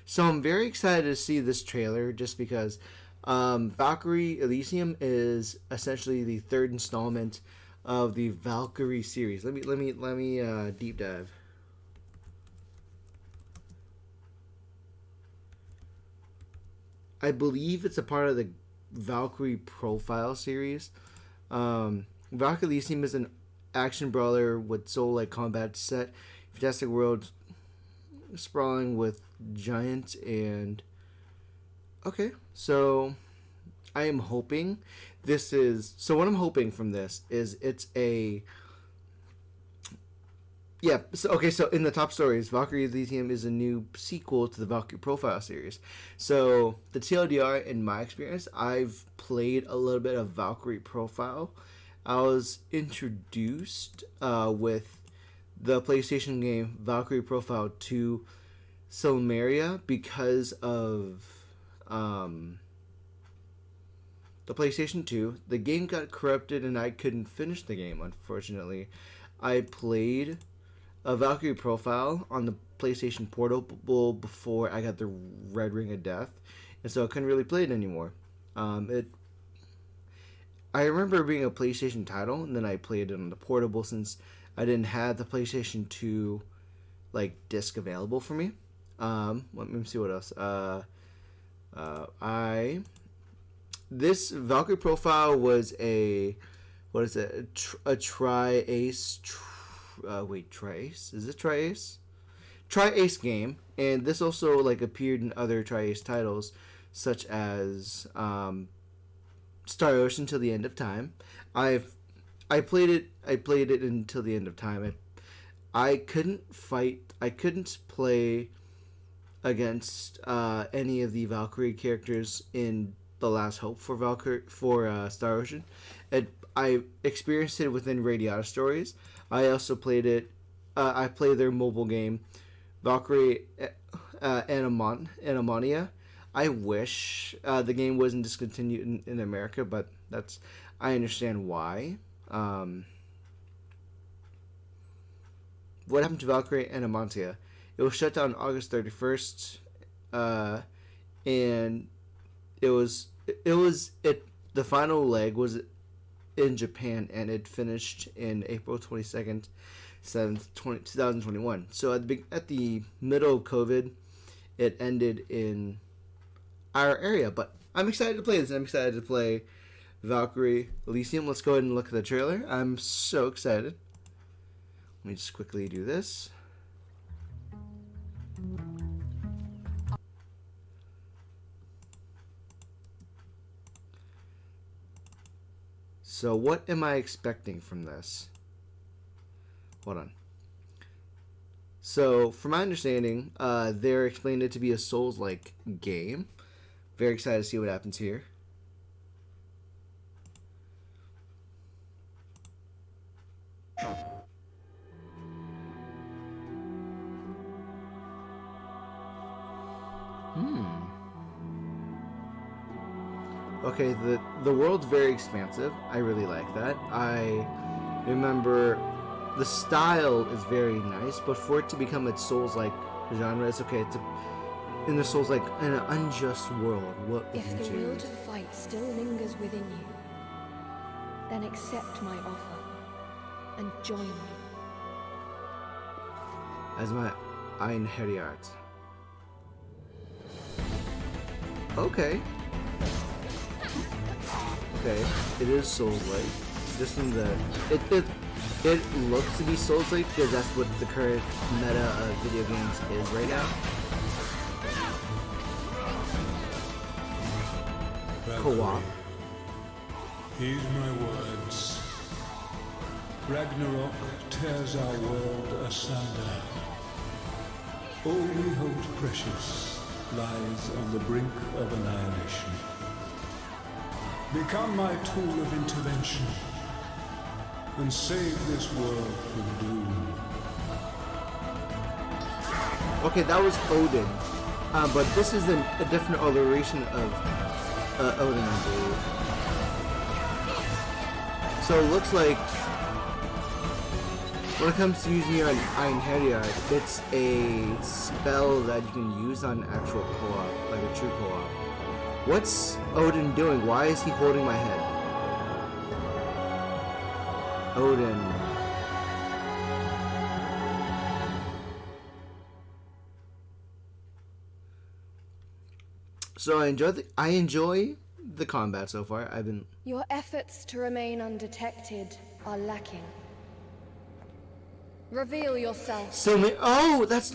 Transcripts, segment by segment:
So I'm very excited to see this trailer just because Valkyrie Elysium is essentially the third installment of the Valkyrie series. Let me deep dive. I believe it's a part of the Valkyrie Profile series. Valkyrie Elysium is an action brawler with soul-like combat set, fantastic world, sprawling with giants and... Okay, so I am hoping this is... So what I'm hoping from this is it's a... Yeah, so in the top stories, Valkyrie Elysium is a new sequel to the Valkyrie Profile series. So the TLDR, in my experience, I've played a little bit of Valkyrie Profile. I was introduced with the PlayStation game Valkyrie Profile to Silmeria because of the PlayStation 2. The game got corrupted and I couldn't finish the game, unfortunately. I played a Valkyrie Profile on the PlayStation Portable before I got the Red Ring of Death, and so I couldn't really play it anymore. I remember being a PlayStation title, and then I played it on the Portable since I didn't have the PlayStation 2 disc available for me. Let me see what else. This Valkyrie Profile was a tri-ace. Tri-ace? Is it tri-ace? Tri-ace game, and this also appeared in other tri-ace titles, such as Star Ocean Till the End of Time. I played it until the end of time. I couldn't play against any of the Valkyrie characters in The Last Hope for Star Ocean. I experienced it within Radiata Stories. I also played it. I played their mobile game, Valkyrie Elysium. I wish the game wasn't discontinued in America, but I understand why. What happened to Valkyrie Elysium? It was shut down August 31st, and the final leg was in Japan, and it finished in April 22nd, 2021. So at the middle of COVID, it ended in our area. But I'm excited to play this. I'm excited to play Valkyrie Elysium. Let's go ahead and look at the trailer. I'm so excited. Let me just quickly do this. So what am I expecting from this? Hold on. So from my understanding, they're explaining it to be a Souls-like game. Very excited to see what happens here. Okay, the world's very expansive. I really like that. I remember the style is very nice, but for it to become its Souls-like genre, it's okay. It's in the Souls-like in an unjust world. What if the will to fight still lingers within you, then accept my offer and join me as my Ein Herriart. Okay. Okay, it is Souls-like. Just from the it looks to be Souls-like because that's what the current meta of video games is right now. Co-op. Heed my words. Ragnarok tears our world asunder. All we hold precious lies on the brink of annihilation. Become my tool of intervention and save this world from doom. Okay, that was Odin, but this is a different iteration of Odin, I believe. So it looks like When it comes to using your Einherjar, it's a spell that you can use on actual co-op, like a true co-op. What's Odin doing? Why is he holding my head? Odin. So I enjoy the combat so far. Your efforts to remain undetected are lacking. Reveal yourself. Oh, that's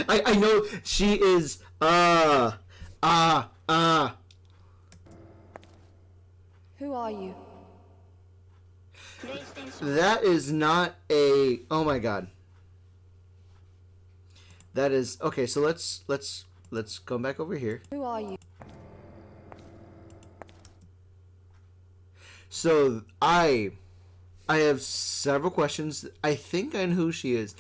I know she is Who are you? That is not a oh my god. That is okay, so let's come back over here. Who are you? So I have several questions. I think I know who she is.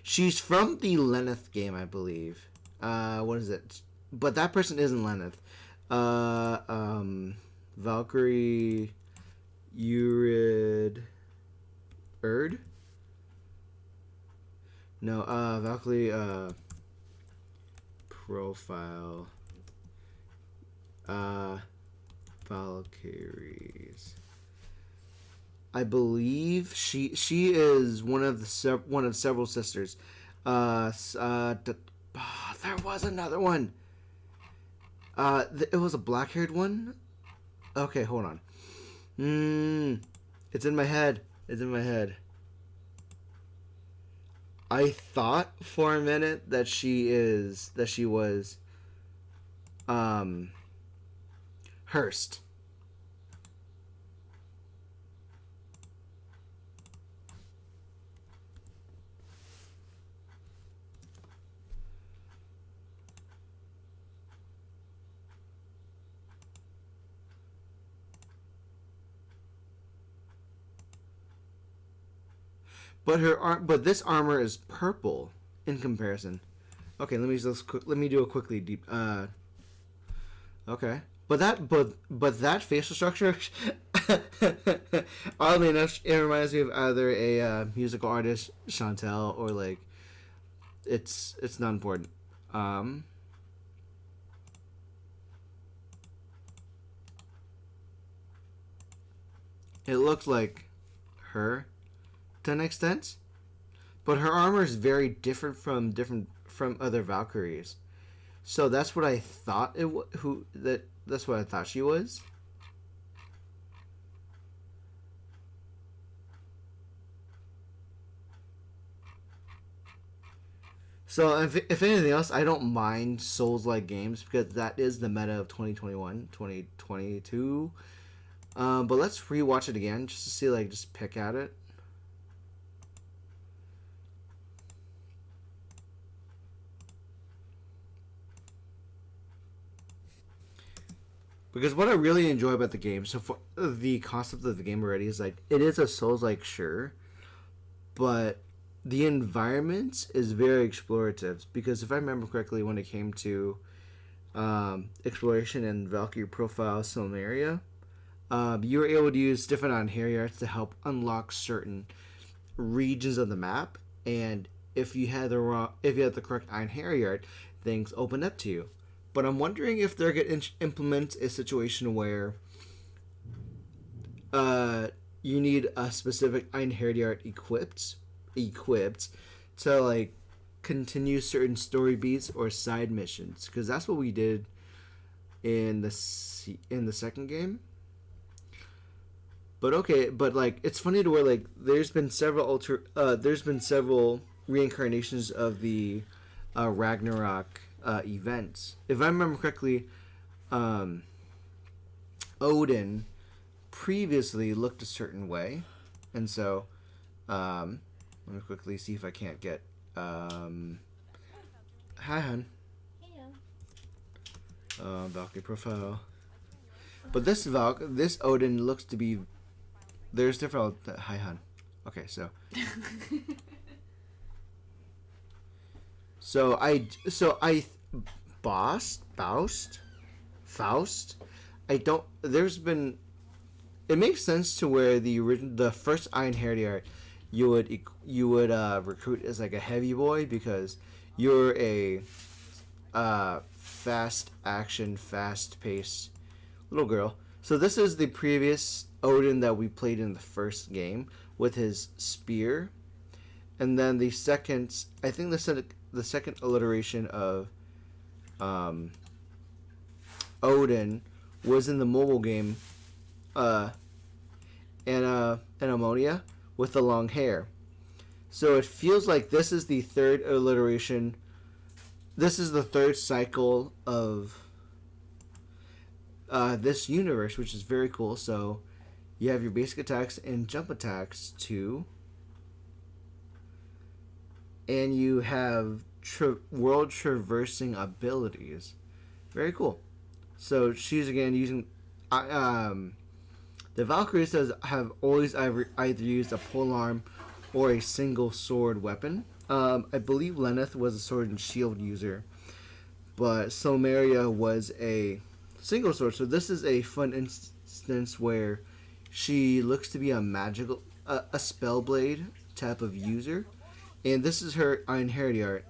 She's from the Lenneth game, I believe. What is it? But that person isn't Lenneth. Valkyrie Erd? No, Valkyrie profile. Valkyries. I believe she is one of several sisters. There was another one. It was a black-haired one. Okay, hold on. It's in my head. I thought for a minute that she was Hurst. But this armor is purple in comparison. Okay, let me do a quickly deep. Okay, but that facial structure, oddly enough, it reminds me of either a musical artist, Chantel, or like, it's not important. It looks like her to an extent, but her armor is very different from other Valkyries. So that's what I thought that's what I thought she was. So if anything else, I don't mind Souls-like games because that is the meta of 2021, 2022. But let's rewatch it again just to see, like, just pick at it. Because what I really enjoy about the game, so for the concept of the game already is like, it is a Souls-like, sure, but the environment is very explorative. Because if I remember correctly, when it came to exploration in Valkyrie Profile Silmeria, you were able to use different Einherjars to help unlock certain regions of the map, and if you had the correct Einherjar, things open up to you. But I'm wondering if they're going to implement a situation where you need a specific Einherjar equipped to, like, continue certain story beats or side missions, because that's what we did in the second game. But okay, but like, it's funny to where, like, there's been several reincarnations of the Ragnarok events. If I remember correctly, Odin previously looked a certain way, and so let me quickly see if I can't get hi hun. Valkyrie profile. But this Odin looks to be, there's different hi hun. Okay, so Faust, I don't. There's been. It makes sense to where the first Iron Herdiart, you would recruit as like a heavy boy because you're a fast action, fast paced little girl. So this is the previous Odin that we played in the first game with his spear, and then the second, I think the second alliteration of Odin was in the mobile game, and ammonia with the long hair. So it feels like this is the third alliteration. This is the third cycle of this universe, which is very cool. So you have your basic attacks and jump attacks too, and you have world traversing abilities. Very cool. So she's again using the Valkyries have always either used a polearm or a single sword weapon. I believe Lenneth was a sword and shield user, but Silmeria was a single sword. So this is a fun instance where she looks to be a magical, a spellblade type of user, and this is her Iron Herdiart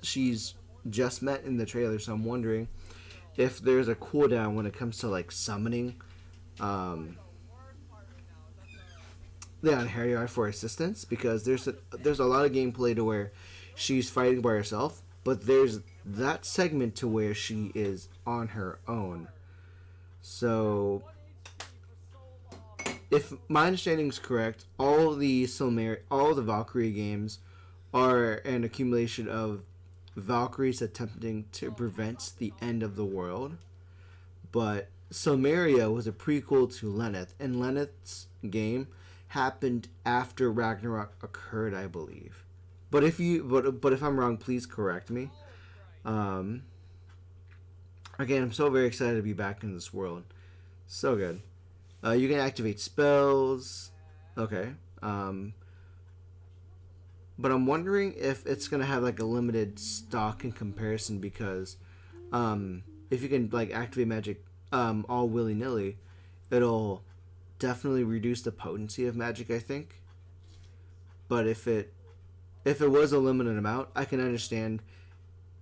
she's just met in the trailer. So I'm wondering if there's a cooldown when it comes to like summoning the Iron Herdiart for assistance, because there's a lot of gameplay to where she's fighting by herself, but there's that segment to where she is on her own. So if my understanding is correct, all the Valkyrie games are an accumulation of Valkyries attempting to prevent the end of the world. But Silmeria was a prequel to Lenneth, and Lenneth's game happened after Ragnarok occurred, I believe. But if I'm wrong, please correct me. Again, I'm so very excited to be back in this world. So good. You can activate spells. Okay. But I'm wondering if it's gonna have like a limited stock in comparison, because if you can like activate magic all willy nilly, it'll definitely reduce the potency of magic, I think. But if it was a limited amount, I can understand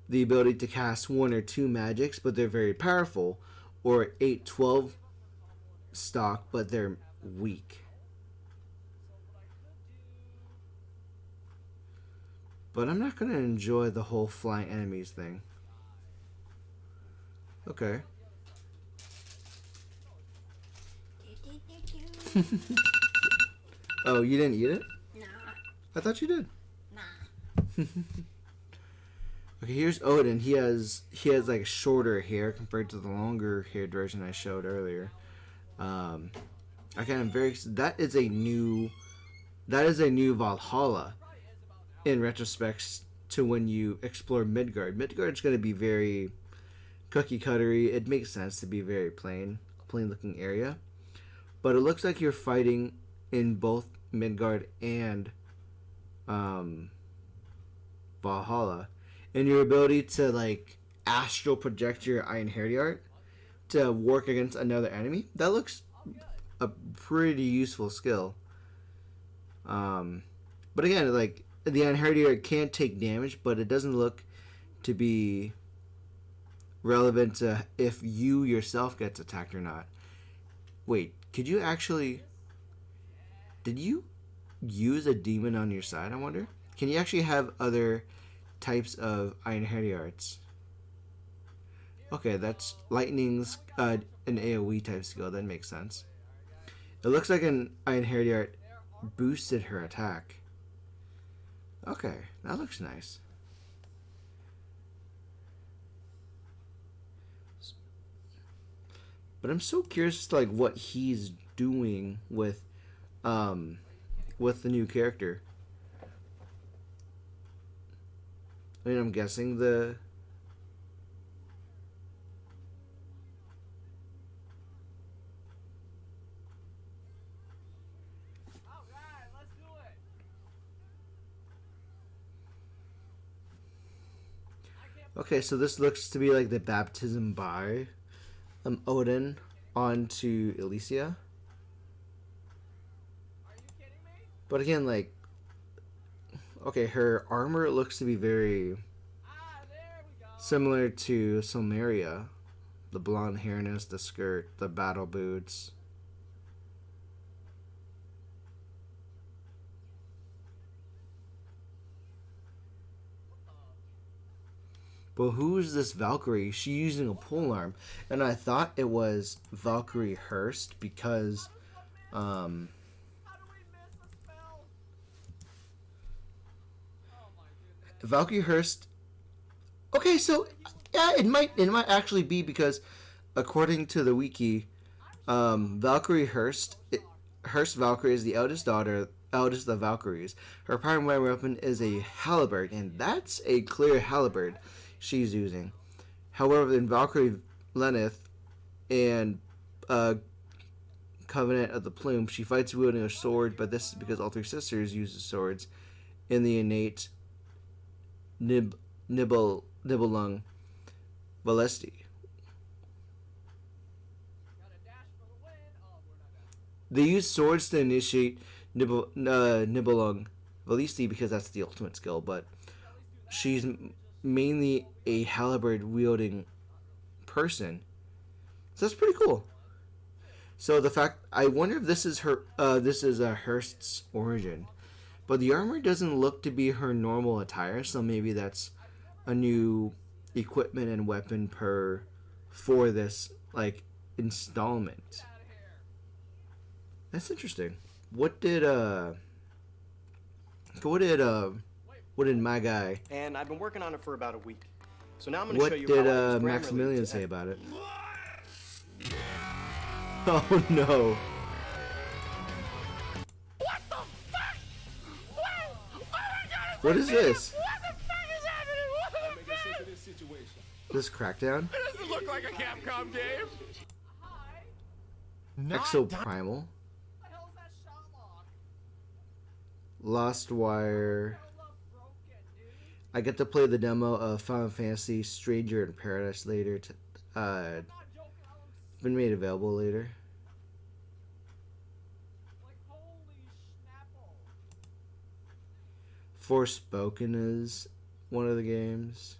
the ability to cast 1 or 2 magics, but they're very powerful, or 8-12 stock, but they're weak. But I'm not going to enjoy the whole flying enemies thing. Okay. Oh, you didn't eat it? Nah. I thought you did. Nah. Okay, here's Odin. He has like shorter hair compared to the longer haired version I showed earlier. Again, I'm very. That is a new Valhalla. In retrospect to when you explore Midgard. Midgard's going to be very cookie cuttery. It makes sense to be very plain looking area. But it looks like you're fighting in both Midgard and Valhalla. And your ability to like astral project your Iron Herdiart to work against another enemy, that looks a pretty useful skill. But again, like, the Iron Herdiart can't take damage, but it doesn't look to be relevant to if you yourself gets attacked or not. Wait, could you actually... Did you use a demon on your side, I wonder? Can you actually have other types of Iron Herdiarts? Okay, that's lightning's an AoE type skill. That makes sense. It looks like an Iron Herdiart boosted her attack. Okay, that looks nice. But I'm so curious as to like what he's doing with the new character. I mean, I'm guessing the... Okay, so this looks to be like the baptism by Odin. onto Elysia. But again, like, okay, her armor looks to be very similar to silmeria. The blonde hairness, the skirt, the battle boots. But who is this Valkyrie? She's using a polearm. And I thought it was Valkyrie Hurst because Valkyrie Hurst. Okay, so yeah, it might actually be because according to the wiki, Valkyrie Hurst Valkyrie is the eldest of the Valkyries. Her primary weapon is a halberd, and that's a clear halberd she's using. However, in Valkyrie Lenneth and Covenant of the Plume, she fights wielding a sword, but this is because all three sisters use swords in the innate Nibelung Valesti. They use swords to initiate Nibelung Valesti because that's the ultimate skill, but she's mainly a halberd wielding person. So that's pretty cool. So the fact, I wonder if this is Hurst's origin, but the armor doesn't look to be her normal attire, so maybe that's a new equipment and weapon for this like installment. That's interesting. What did my guy? And I've been working on it for about a week. So now I'm going to What show you did how I use Maximilian Grammarly say to- about it? Oh no! What the fuck? What? Oh my god! What is this? What the fuck is happening? What the fuck? This Crackdown? It doesn't look like a Capcom game. Exo Primal? Lost Wire. I get to play the demo of Final Fantasy Stranger in Paradise later. Been made available later. Forspoken is one of the games.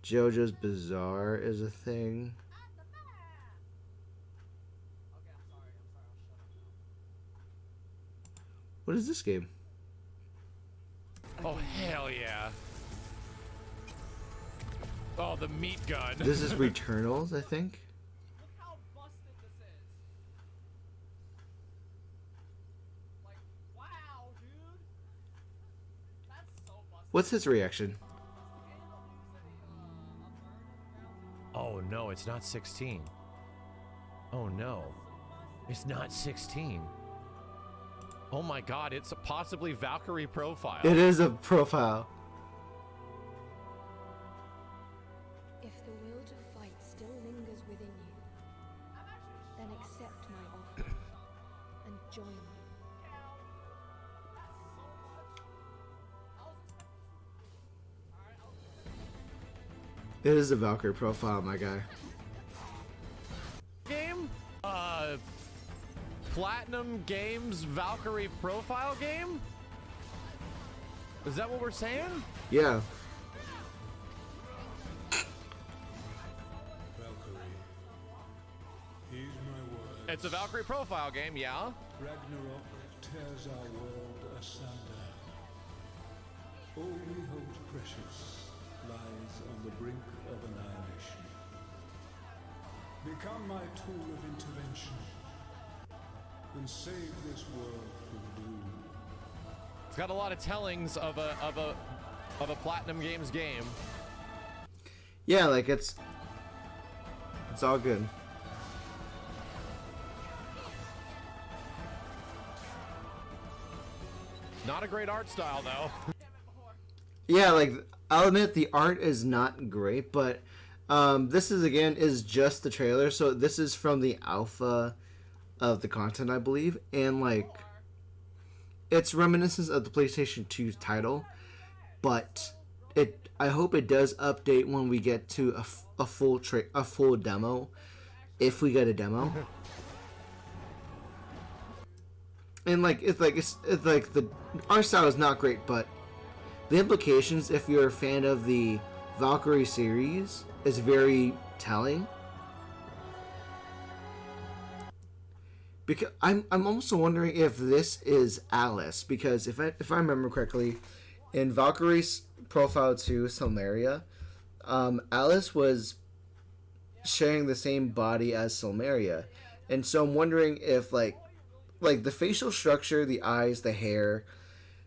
JoJo's Bizarre is a thing. What is this game? Oh hell yeah! Oh, the meat gun. This is Returnals, I think. What's his reaction? Oh no, it's not 16. Oh no, it's not 16. Oh my god, it's a possibly Valkyrie profile. It is a profile. If the will to fight still lingers within you, then accept my offer and join me. It is a Valkyrie profile, my guy. Game? Platinum Games Valkyrie profile game? Is that what we're saying? Yeah. Valkyrie, heed my word. It's a Valkyrie profile game, yeah? Ragnarok tears our world asunder. All we hold precious lies on the brink of annihilation. Become my tool of intervention and save this world from doom. It's got a lot of tellings of a Platinum Games game. Yeah, like it's all good. Not a great art style though. Yeah, like I'll admit the art is not great, but this is just the trailer, so this is from the alpha of the content, I believe, and like it's reminiscent of the PlayStation 2 title, but I hope it does update when we get to a full demo, if we get a demo. And it's like the art style is not great, but the implications, if you're a fan of the Valkyrie series, is very telling. Because I'm also wondering if this is Alice, because if I remember correctly, in Valkyrie's Profile 2 Silmeria, Alice was sharing the same body as Silmeria, and so I'm wondering if like the facial structure, the eyes, the hair,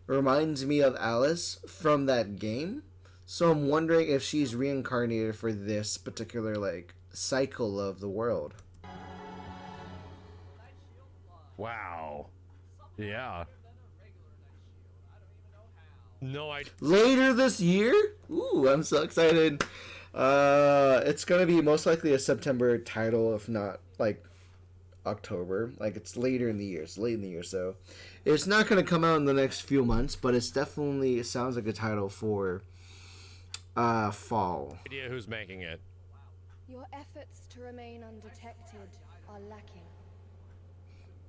reminds me of Alice from that game. So I'm wondering if she's reincarnated for this particular like cycle of the world. Wow. Yeah. No, Later this year? Ooh, I'm so excited. It's gonna be most likely a September title, if not like October. Like it's later in the year. It's late in the year, so it's not gonna come out in the next few months, but it sounds like a title for fall. idea who's making it. Your efforts to remain undetected are lacking.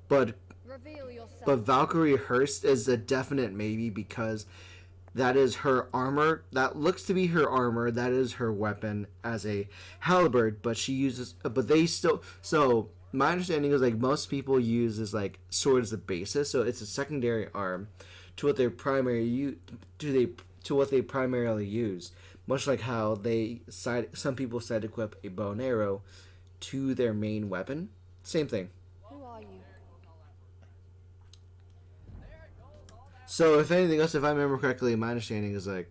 But Reveal yourself. But Valkyrie Hurst is a definite maybe, because that is her armor. That looks to be her armor. That is her weapon as a halberd. But she uses. But they still. So my understanding is like most people use is like sword as the basis. So it's a secondary arm to what they primarily use. Much like how some people side equip a bow and arrow to their main weapon. Same thing. Who are you? So, if anything else, if I remember correctly, my understanding is like,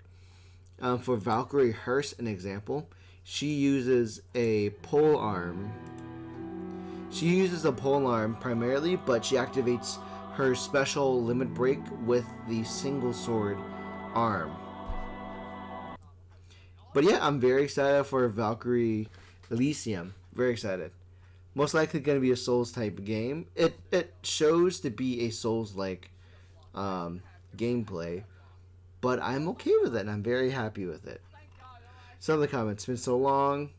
for Valkyrie Hurst, an example, she uses a pole arm. She uses a pole arm primarily, but she activates her special limit break with the single sword arm. But yeah, I'm very excited for Valkyrie Elysium. Very excited. Most likely going to be a Souls type game. It shows to be a Souls like gameplay, but I'm okay with it and I'm very happy with it. Some of the comments, it's been so long,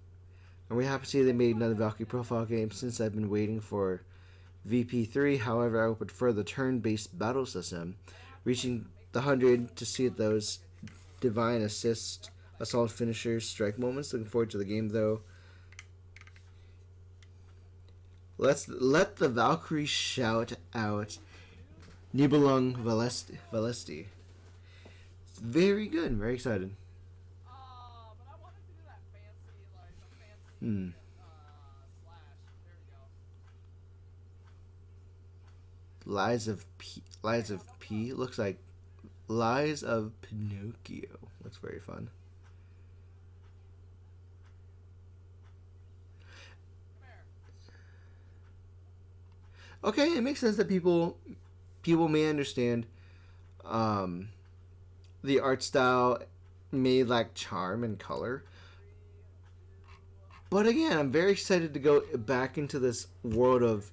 and we're happy to see they made another Valkyrie profile game since I've been waiting for Wtphu. However, I would prefer the turn-based battle system, reaching the 100 to see those divine assist, assault finishers, strike moments. Looking forward to the game though. Let the Valkyrie shout out Nibelung Valesti. Very good. Very excited. Lies of P looks like Lies of Pinocchio. Looks very fun. Okay, it makes sense that people may understand the art style may lack charm and color. But again, I'm very excited to go back into this world of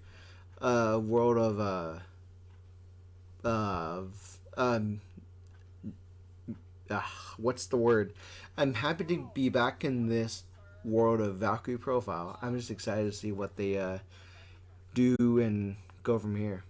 what's the word? I'm happy to be back in this world of Valkyrie Profile. I'm just excited to see what they do and go from here.